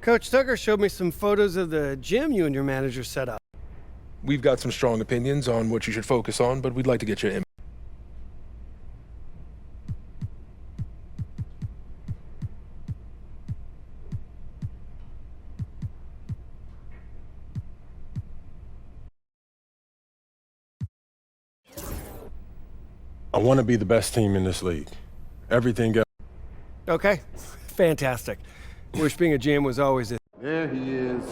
Coach Tucker showed me some photos of the gym you and your manager set up. We've got some strong opinions on what you should focus on, but we'd like to get your input. I want to be the best team in this league. Everything else. Okay, fantastic. Wish being a GM was always it. There he is.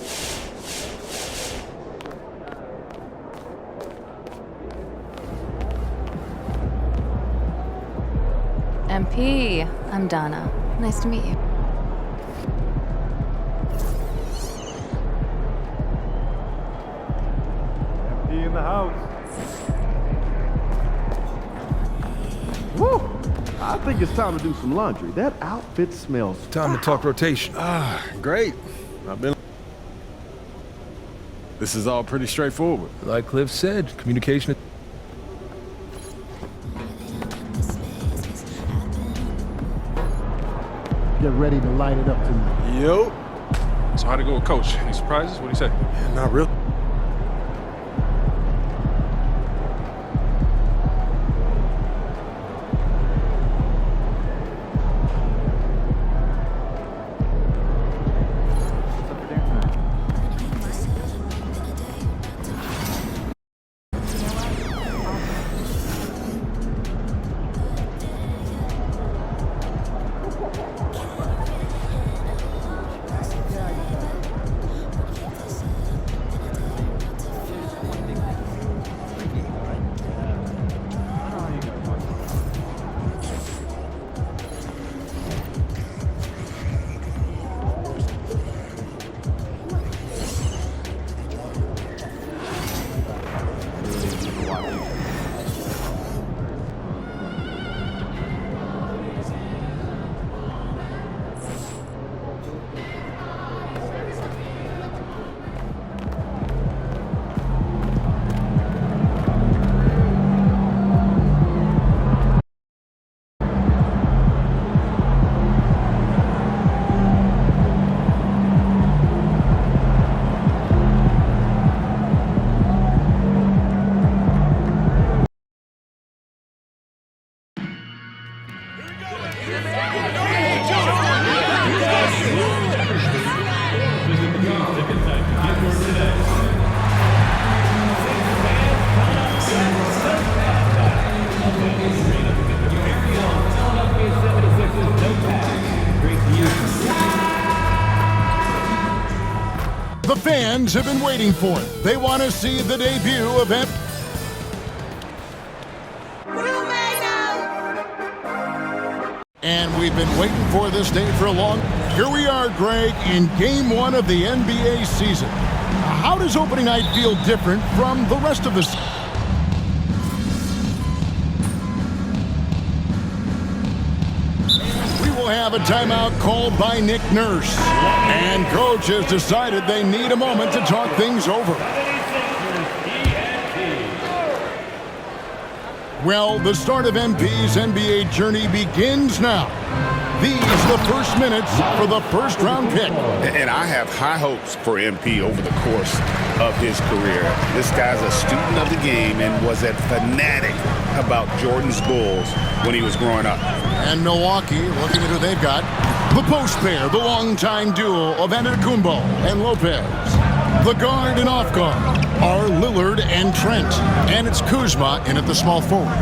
MP, I'm Donna. Nice to meet you. MP in the house. Woo! I think it's time to do some laundry. That outfit smells. Time to talk rotation. Great. This is all pretty straightforward. Like Cliff said, communication. Get ready to light it up tonight. Yo. So how'd it go with Coach? Any surprises? What'd he say? Not really. The fans have been waiting for it. They want to see the debut of MP. And we've been waiting for this day for a long. Here we are, Greg, in Game 1 of the NBA season. How does opening night feel different from the rest of the season? We will have a timeout called by Nick Nurse. And Coach has decided they need a moment to talk things over. Well, the start of MP's NBA journey begins now. These are the first minutes for the first-round pick. And I have high hopes for MP over the course of his career. This guy's a student of the game and was a fanatic about Jordan's Bulls when he was growing up. And Milwaukee, looking at who they've got. The post pair, the longtime duo of Antetokounmpo and Lopez. The guard and off guard are Lillard and Trent. And it's Kuzma in at the small forward.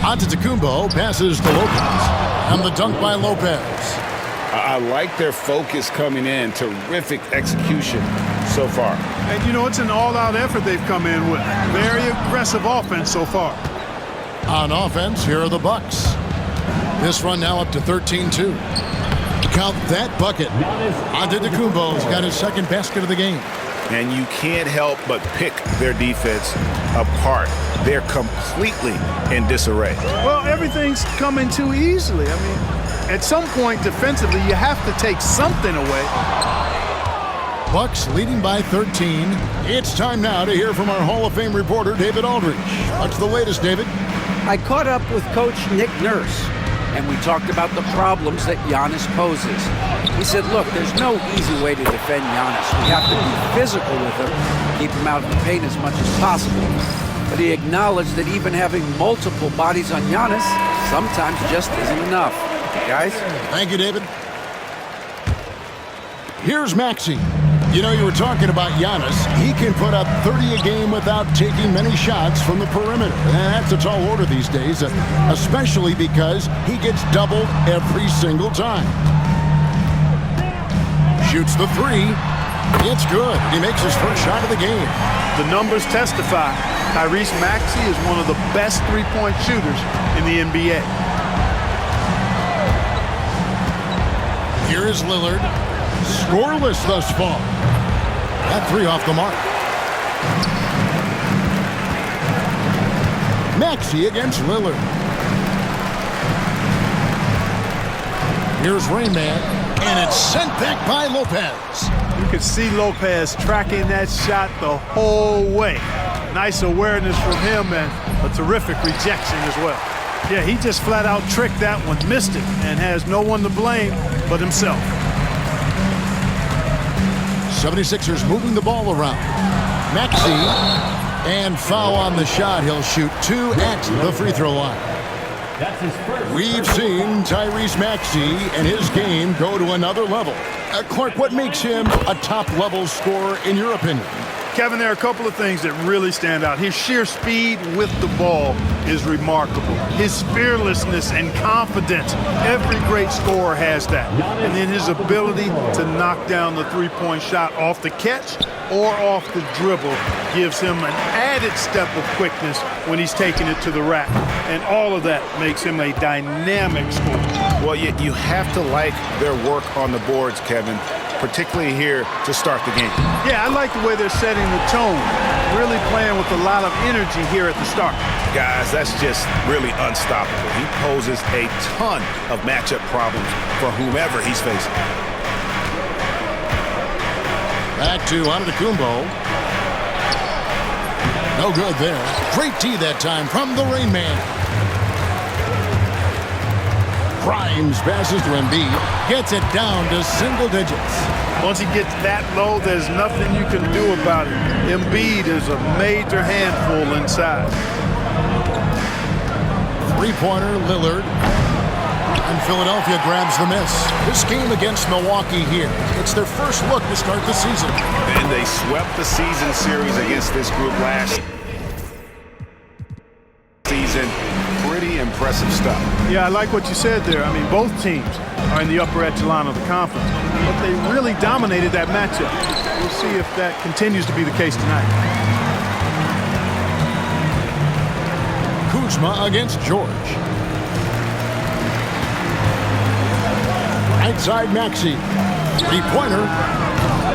Antetokounmpo passes to Lopez. And the dunk by Lopez. I like their focus coming in. Terrific execution so far. And, you know, it's an all-out effort they've come in with. Very aggressive offense so far. On offense, here are the Bucks. This run now up to 13-2. Count that bucket. Antetokounmpo's got his second basket of the game. And you can't help but pick their defense apart. They're completely in disarray. Well, everything's coming too easily. I mean, at some point defensively, you have to take something away. Bucks leading by 13. It's time now to hear from our Hall of Fame reporter, David Aldridge. What's the latest, David? I caught up with Coach Nick Nurse. and we talked about the problems that Giannis poses. He said, look, there's no easy way to defend Giannis. We have to be physical with him, keep him out of the paint as much as possible. But he acknowledged that even having multiple bodies on Giannis sometimes just isn't enough. Guys? Thank you, David. Here's Maxey. You know, you were talking about Giannis. He can put up 30 a game without taking many shots from the perimeter. And that's a tall order these days, especially because he gets doubled every single time. Shoots the three. It's good. He makes his first shot of the game. The numbers testify. Tyrese Maxey is one of the best three-point shooters in the NBA. Here is Lillard. Scoreless thus far. That three off the mark. Maxey against Lillard. Here's Rain Man, and it's sent back by Lopez. You could see Lopez tracking that shot the whole way. Nice awareness from him and a terrific rejection as well. Yeah, he just flat out tricked that one, missed it, and has no one to blame but himself. 76ers moving the ball around. Maxey, and foul on the shot. He'll shoot two at the free throw line. We've seen Tyrese Maxey and his game go to another level. Clark, what makes him a top-level scorer in your opinion? Kevin, there are a couple of things that really stand out. His sheer speed with the ball is remarkable. His fearlessness and confidence, every great scorer has that. And then his ability to knock down the three-point shot off the catch or off the dribble gives him an added step of quickness when he's taking it to the rack. And all of that makes him a dynamic scorer. Well, you have to like their work on the boards, Kevin, particularly here to start the game. Yeah, I like the way they're setting the tone, really playing with a lot of energy here at the start. Guys, that's just really unstoppable. He poses a ton of matchup problems for whomever he's facing. Back to Antetokounmpo. No good there. Great D that time from the Rain Man. Grimes passes to Embiid. Gets it down to single digits. Once he gets that low, there's nothing you can do about it. Embiid is a major handful inside. Three-pointer, Lillard. And Philadelphia grabs the miss. This game against Milwaukee here. It's their first look to start the season. And they swept the season series against this group last season. Pretty impressive stuff. Yeah, I like what you said there. I mean, both teams are in the upper echelon of the conference, but they really dominated that matchup. We'll see if that continues to be the case tonight. Kuzma against George. Right side Maxey. Three-pointer.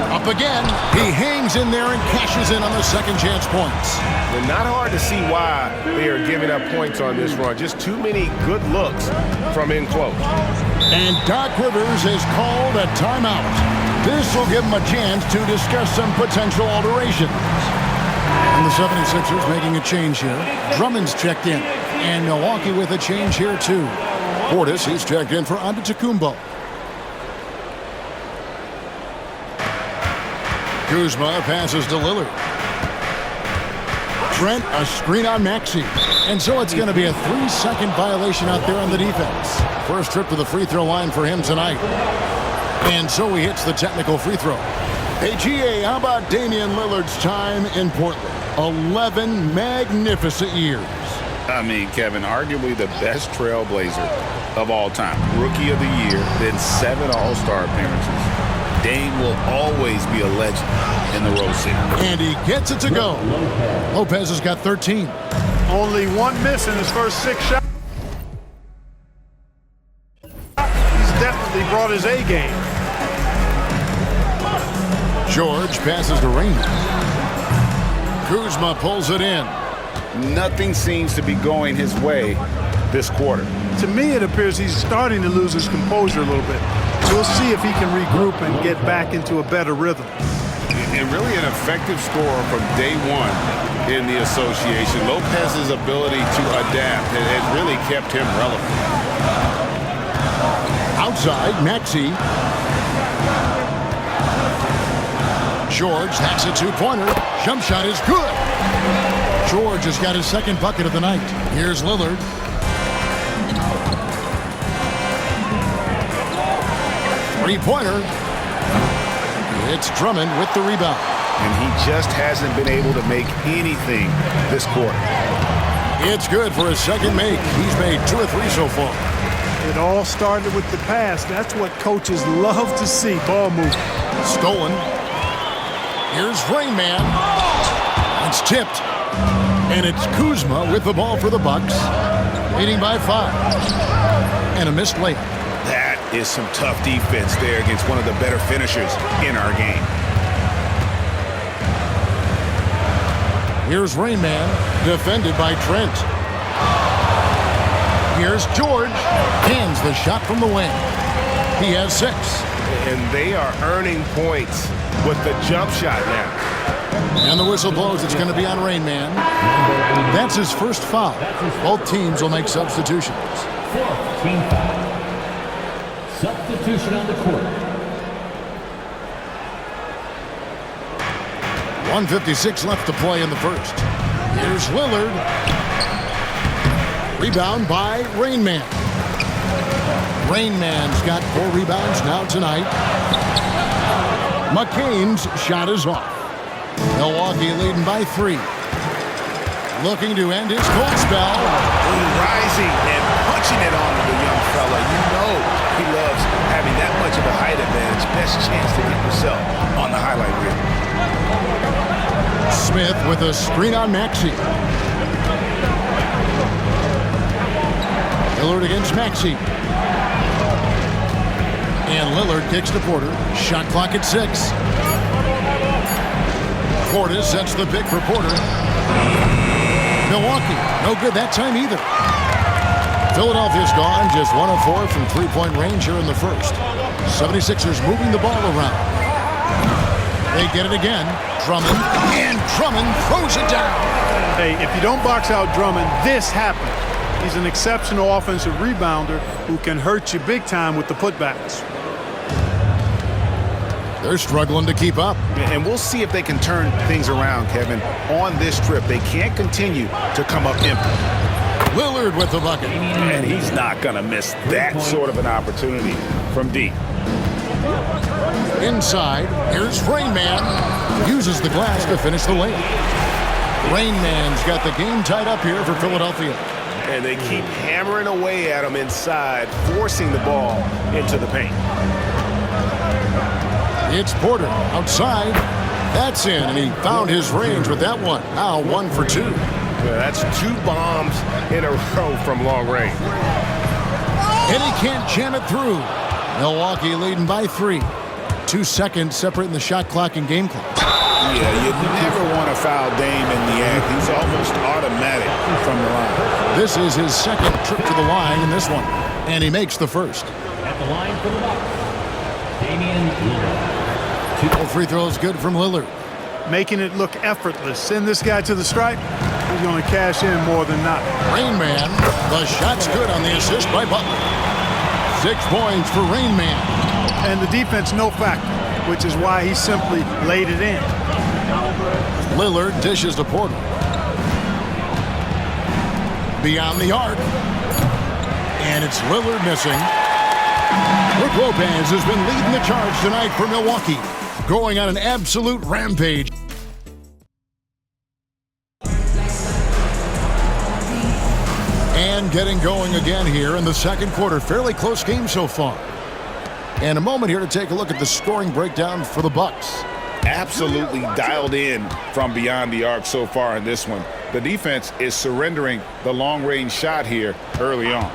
Up again. He hangs in there and cashes in on the second chance points. Well, not hard to see why they are giving up points on this run. Just too many good looks from in close. And Doc Rivers has called a timeout. This will give him a chance to discuss some potential alterations. And the 76ers making a change here. Drummond's checked in. And Milwaukee with a change here too. Portis, he's checked in for Antetokounmpo. Kuzma passes to Lillard. Trent, a screen on Maxey. And so it's going to be a 3-second violation out there on the defense. First trip to the free throw line for him tonight. And so he hits the technical free throw. Hey, GA, how about Damian Lillard's time in Portland? 11 magnificent years. I mean, Kevin, arguably the best trailblazer of all time. Rookie of the year, then 7 All-Star appearances. Dame will always be a legend in the Rose City. And he gets it to go. Lopez has got 13. Only one miss in his first 6 shots. He's definitely brought his A game. George passes to Raymond. Kuzma pulls it in. Nothing seems to be going his way this quarter. To me, it appears he's starting to lose his composure a little bit. We'll see if he can regroup and get back into a better rhythm. And really an effective scorer from day one in the association. Lopez's ability to adapt has really kept him relevant. Outside, Maxey. George, that's a two-pointer. Jump shot is good. George has got his second bucket of the night. Here's Lillard. Three-pointer. It's Drummond with the rebound. And he just hasn't been able to make anything this quarter. It's good for his second make. He's made 2 or 3 so far. It all started with the pass. That's what coaches love to see. Ball movement. Stolen. Here's Rain Man. It's tipped. And it's Kuzma with the ball for the Bucks. Leading by 5. And a missed layup. That is some tough defense there against one of the better finishers in our game. Here's Rain Man, defended by Trent. Here's George. Hands the shot from the wing. He has 6. And they are earning points with the jump shot now. And the whistle blows. It's going to be on Rain Man. That's his first foul. Both teams will make substitutions. Team foul. Substitution on the court. 1:56 left to play in the first. Here's Lillard. Rebound by Rain Man. Rain Man's got 4 rebounds now tonight. McCain's shot is off. Milwaukee leading by 3. Looking to end his cold spell. Rising and punching it on the young fella. You know he loves having that much of a height advantage. Best chance to get yourself on the highlight reel. Smith with a screen on Maxey. Lillard against Maxey. And Lillard kicks to Porter. Shot clock at 6. Portis sets the pick for Porter. Milwaukee, no good that time either. Philadelphia's gone just 1 of 4 from three-point range here in the first. 76ers moving the ball around. They get it again. Drummond, and Drummond throws it down. Hey, if you don't box out Drummond, this happened. He's an exceptional offensive rebounder who can hurt you big time with the putbacks. They're struggling to keep up. And we'll see if they can turn things around, Kevin, on this trip. They can't continue to come up empty. Lillard with the bucket. And he's not going to miss that sort of an opportunity from deep. Inside, here's Rain Man. Uses the glass to finish the layup. Rain Man's got the game tied up here for Philadelphia. And they keep hammering away at him inside, forcing the ball into the paint. It's Porter outside. That's in, and he found his range with that one. Now 1 for 2. Yeah, that's 2 bombs in a row from long range. And he can't jam it through. Milwaukee leading by 3. 2 seconds separating the shot clock and game clock. Yeah, you never want to foul Dame in the act. He's almost automatic from the line. This is his second trip to the line in this one, and he makes the first. At the line for the Bucks, Damian Lillard. 2 free throws good from Lillard. Making it look effortless. Send this guy to the stripe. He's going to cash in more than not. Rain Man, the shot's good on the assist by Butler. 6 points for Rain Man. And the defense no factor, which is why he simply laid it in. Lillard dishes to Porter. Beyond the arc. And it's Lillard missing. Brook Lopez has been leading the charge tonight for Milwaukee, going on an absolute rampage. And getting going again here in the second quarter. Fairly close game so far. And a moment here to take a look at the scoring breakdown for the Bucks. Absolutely dialed in from beyond the arc so far in this one. The defense is surrendering the long-range shot here early on.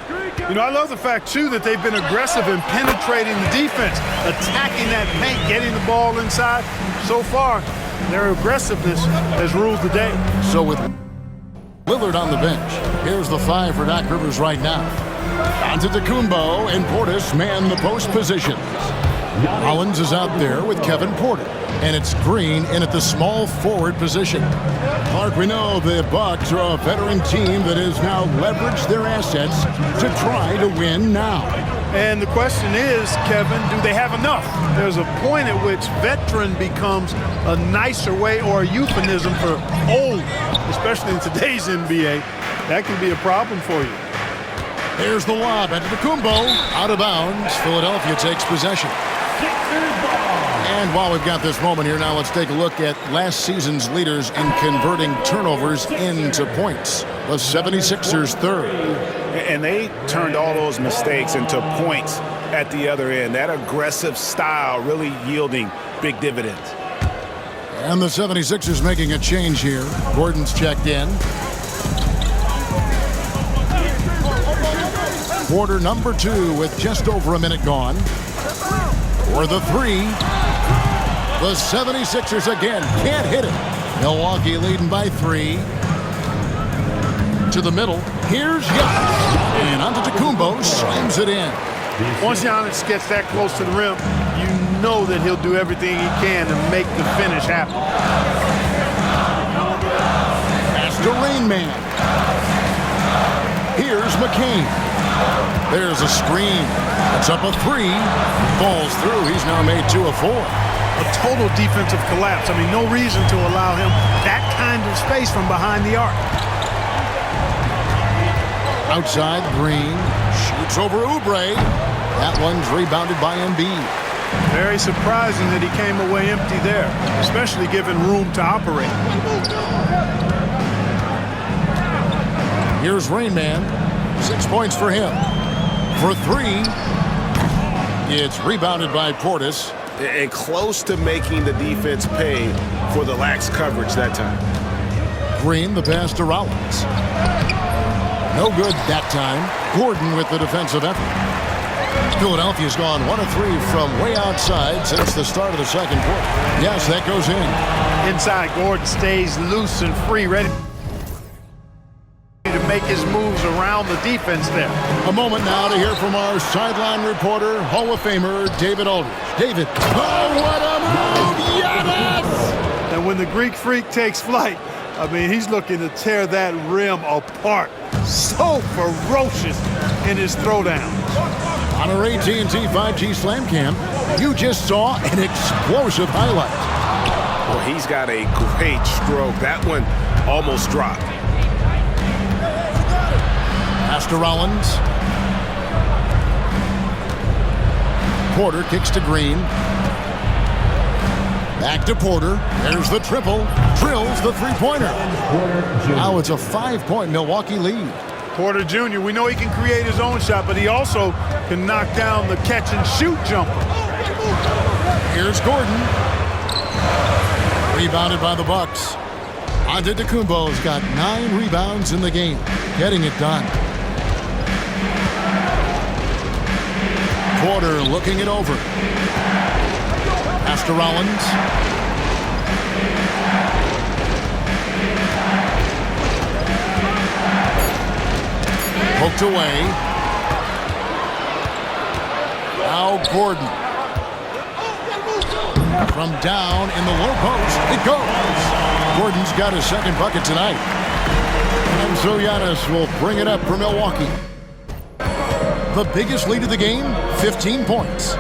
You know, I love the fact, too, that they've been aggressive in penetrating the defense, attacking that paint, getting the ball inside. So far, their aggressiveness has ruled the day. So with Lillard on the bench, here's the 5 for Doc Rivers right now. Antetokounmpo and Portis man the post positions. Hollins is out there with Kevin Porter, and it's Green in at the small forward position. Clark, we know the Bucks are a veteran team that has now leveraged their assets to try to win now. And the question is, Kevin, do they have enough? There's a point at which veteran becomes a nicer way or a euphemism for old, especially in today's NBA. That can be a problem for you. There's the lob. Antetokounmpo out of bounds. Philadelphia takes possession. And while we've got this moment here, now let's take a look at last season's leaders in converting turnovers into points. The 76ers third. And they turned all those mistakes into points at the other end. That aggressive style really yielding big dividends. And the 76ers making a change here. Gordon's checked in. Quarter number 2 with just over a minute gone. For the 3. The 76ers again can't hit it. Milwaukee leading by 3. To the middle. Here's Giannis. And Antetokounmpo slams it in. Once Giannis gets that close to the rim, you know that he'll do everything he can to make the finish happen. Pass to Rain Man. Here's McCain. There's a screen. It's up a 3. Falls through. He's now made 2 of 4. A total defensive collapse. I mean, no reason to allow him that kind of space from behind the arc. Outside, Green shoots over Oubre. That one's rebounded by Embiid. Very surprising that he came away empty there, especially given room to operate. Here's Rain Man. 6 points for him. For 3, it's rebounded by Portis. And close to making the defense pay for the lax coverage that time. Green, the pass to Rollins. No good that time. Gordon with the defensive effort. Philadelphia's gone 1 of 3 from way outside since the start of the second quarter. Yes, that goes in. Inside, Gordon stays loose and free, ready to make his moves around the defense there. A moment now to hear from our sideline reporter, Hall of Famer David Aldridge. David, oh, what a move! Giannis! And when the Greek Freak takes flight, I mean, he's looking to tear that rim apart. So ferocious in his throwdown. On our AT&T 5G Slam Cam, you just saw an explosive highlight. Well, he's got a great stroke. That one almost dropped. Pass to Rollins. Porter kicks to Green. Back to Porter. There's the triple. Drills the three-pointer. Now it's a 5-point Milwaukee lead. Porter Jr., we know he can create his own shot, but he also can knock down the catch-and-shoot jumper. Here's Gordon. Rebounded by the Bucks. Antetokounmpo's got 9 rebounds in the game, getting it done. Porter looking it over. Pass to Rollins. Poked away. Now Gordon. From down in the low post, it goes. Gordon's got his second bucket tonight. And so Giannis will bring it up for Milwaukee. The biggest lead of the game, 15 points.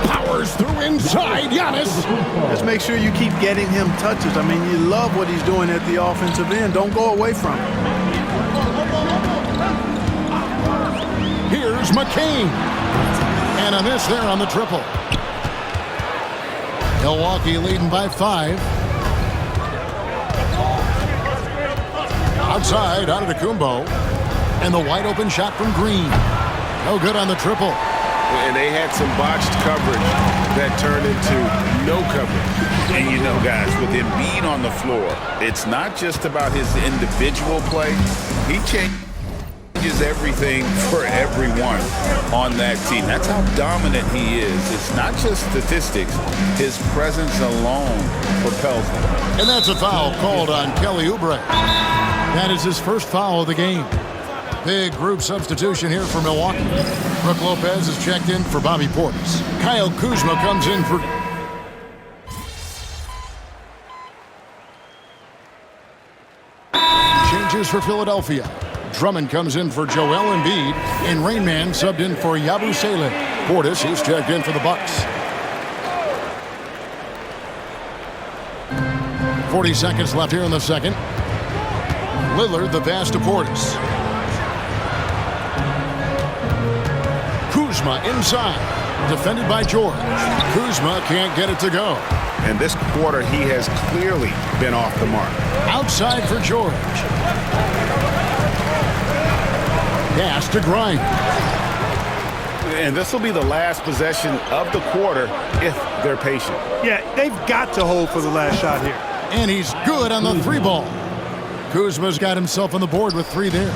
Powers through inside, Giannis. Just make sure you keep getting him touches. I mean, you love what he's doing at the offensive end. Don't go away from it. Here's McCain. And a miss there on the triple. Milwaukee leading by 5. Outside, Antetokounmpo. And the wide open shot from Green. No good on the triple. And they had some botched coverage that turned into no coverage. And you know, guys, with Embiid on the floor, it's not just about his individual play. He changes everything for everyone on that team. That's how dominant he is. It's not just statistics. His presence alone propels him. And that's a foul called on Kelly Oubre. That is his first foul of the game. Big group substitution here for Milwaukee. Brook Lopez is checked in for Bobby Portis. Kyle Kuzma comes in for... Changes for Philadelphia. Drummond comes in for Joel Embiid, and Rainman subbed in for Yabusele. Portis, he's checked in for the Bucks. 40 seconds left here in the second. Lillard, the pass to Portis. Kuzma inside, defended by George. Kuzma can't get it to go. And this quarter, he has clearly been off the mark. Outside for George. Pass to Grimes. And this will be the last possession of the quarter if they're patient. Yeah, they've got to hold for the last shot here. And he's good on the three ball. Kuzma's got himself on the board with 3 there.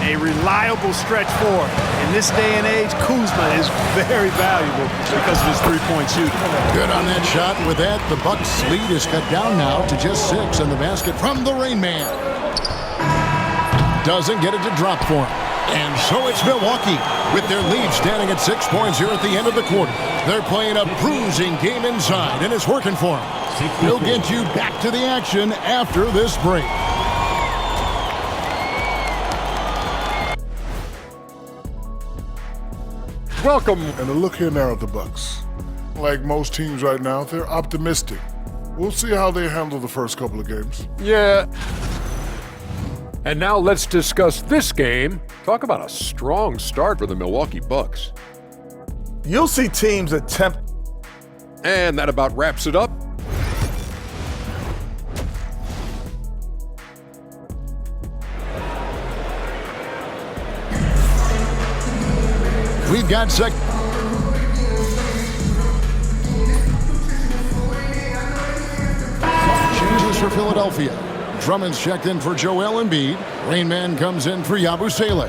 A reliable stretch forward. In this day and age, Kuzma is very valuable because of his three-point shooting. Good on that shot. With that, the Bucks' lead is cut down now to just 6 in the basket from the Rain Man. Doesn't get it to drop for him. And so it's Milwaukee with their lead standing at 6 points here at the end of the quarter. They're playing a bruising game inside, and it's working for them. We'll get you back to the action after this break. Welcome. And a look here now at the Bucks. Like most teams right now, they're optimistic. We'll see how they handle the first couple of games. Yeah. And now let's discuss this game. Talk about a strong start for the Milwaukee Bucks. You'll see teams attempt. And that about wraps it up. We've got changes for Philadelphia. Drummond's checked in for Joel Embiid. Rainman comes in for Yabusele.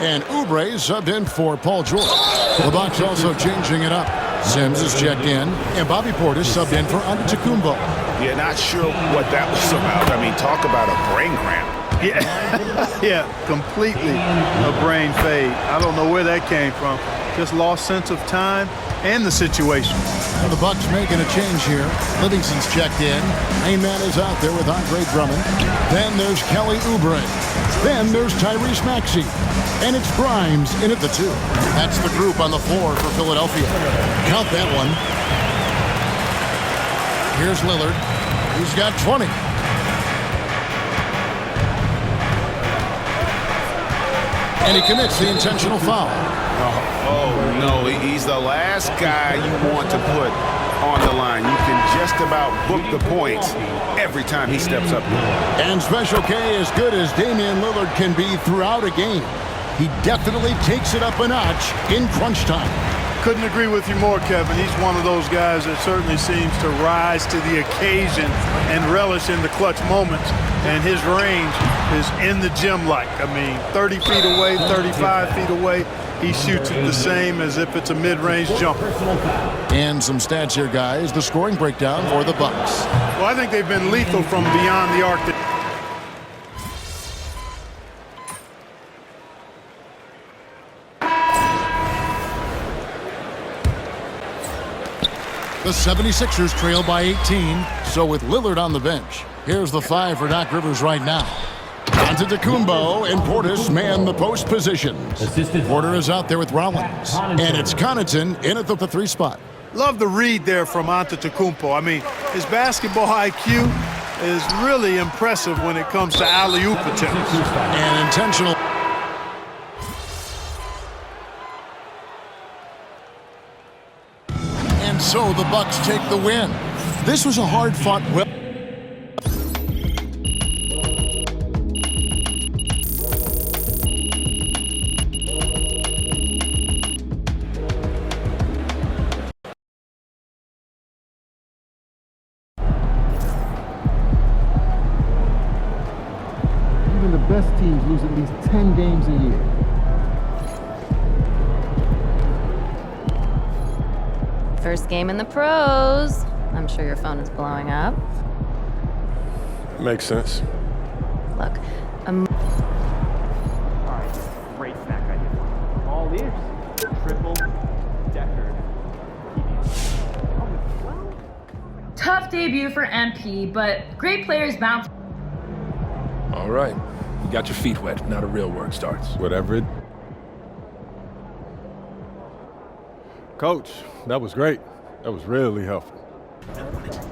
And Oubre subbed in for Paul George. The Bucks also changing it up. Sims is checked in, and Bobby Portis subbed in for Antetokounmpo. Yeah, not sure what that was about. I mean, talk about a brain cramp. Yeah, completely a brain fade. I don't know where that came from. Just lost sense of time and the situation. And the Bucks making a change here. Livingston's checked in. Rainman is out there with Andre Drummond. Then there's Kelly Oubre. Then there's Tyrese Maxey. And it's Grimes in at the 2. That's the group on the floor for Philadelphia. Count that one. Here's Lillard. He's got 20. And he commits the intentional foul. Oh, no, he's the last guy you want to put on the line. You can just about book the points every time he steps up. And Special K, as good as Damian Lillard can be throughout a game, he definitely takes it up a notch in crunch time. Couldn't agree with you more, Kevin. He's one of those guys that certainly seems to rise to the occasion and relish in the clutch moments. And his range is in the gym-like. I mean, 30 feet away, 35 feet away. He shoots it the same as if it's a mid-range jumper. And some stats here, guys. The scoring breakdown for the Bucks. Well, I think they've been lethal from beyond the arc. The 76ers trail by 18. So with Lillard on the bench, here's the 5 for Doc Rivers right now. Antetokounmpo and Portis man the post positions. Porter is out there with Rollins. And it's Connaughton in at the 3 spot. Love the read there from Antetokounmpo. I mean, his basketball IQ is really impressive when it comes to alley-oop attempts. And intentional. And so the Bucks take the win. This was a hard-fought win. Even the best teams lose at least 10 games a year. First game in the pros. I'm sure your phone is blowing up. Makes sense. Look, Alright, great snack idea. All ears. Triple decker. Tough debut for MP, but great players bounce. All right. You got your feet wet. Now the real work starts. Whatever it. Coach, that was great. That was really helpful.